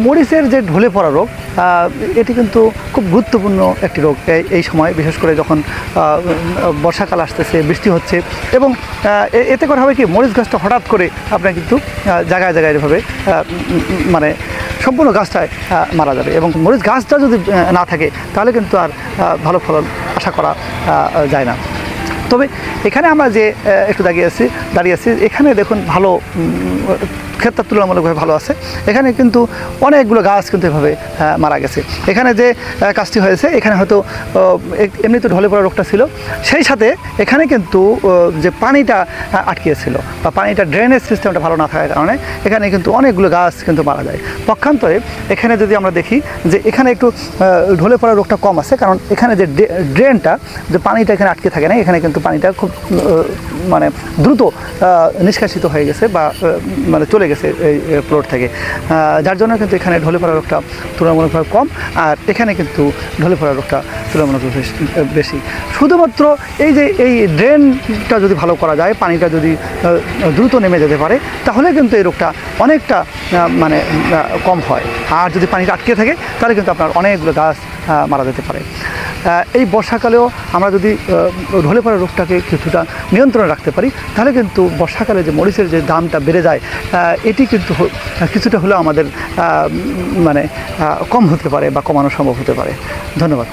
মরিচের যে ঢলে পড়া রোগ এটি কিন্তু খুব গুরুত্বপূর্ণ একটি রোগ এই সময়, বিশেষ করে যখন বর্ষাকাল আসতেছে, বৃষ্টি হচ্ছে, এবং এতে করে হবে কি মরিচ গাছটা হঠাৎ করে আপনার কিন্তু জায়গায় জায়গায় এভাবে মানে সম্পূর্ণ গাছটায় মারা যাবে। এবং মরিচ গাছটা যদি না থাকে তাহলে কিন্তু আর ভালো ফলন আশা করা যায় না। তবে এখানে আমরা যে একটু দাঁড়িয়ে আছি এখানে দেখুন ভালো ক্ষেতটা তুলনামূলকভাবে ভালো আছে। এখানে কিন্তু অনেকগুলো গাছ কিন্তু এভাবে মারা গেছে। এখানে যে কাজটি হয়েছে, এখানে হয়তো এমনি তো ঢলে পড়া রোগটা ছিল, সেই সাথে এখানে কিন্তু যে পানিটা আটকিয়েছিল বা পানিটা ড্রেনেজ সিস্টেমটা ভালো না থাকার কারণে এখানে কিন্তু অনেকগুলো গাছ কিন্তু মারা যায়। পক্ষান্তরে এখানে যদি আমরা দেখি যে এখানে একটু ঢলে পড়া রোগটা কম আছে, কারণ এখানে যে ড্রেনটা, যে পানিটা এখানে আটকে থাকে না, এখানে কিন্তু পানিটা খুব মানে দ্রুত নিষ্কাশিত হয়ে গেছে বা মানে চলে গেছে এই প্লট থেকে, যার জন্য কিন্তু এখানে ঢলে পড়া রোগটা তুলনামূলকভাবে কম, আর এখানে কিন্তু ঢলে পড়া রোগটা তুলনামূলকভাবে বেশি। শুধুমাত্র এই ড্রেনটা যদি ভালো করা যায়, পানিটা যদি দ্রুত নেমে যেতে পারে, তাহলে কিন্তু এই রোগটা অনেকটা মানে কম হয়। আর যদি পানিটা আটকে থাকে তাহলে কিন্তু আপনার অনেকগুলো গাছ মারা যেতে পারে। এই বর্ষাকালেও আমরা যদি ঢলে পড়া রোগটাকে কিছুটা নিয়ন্ত্রণে রাখতে পারি, তাহলে কিন্তু বর্ষাকালে যে মরিচের যে দামটা বেড়ে যায়, এটি কিন্তু কিছুটা হলেও আমাদের মানে কম হতে পারে বা কমানো সম্ভব হতে পারে। ধন্যবাদ।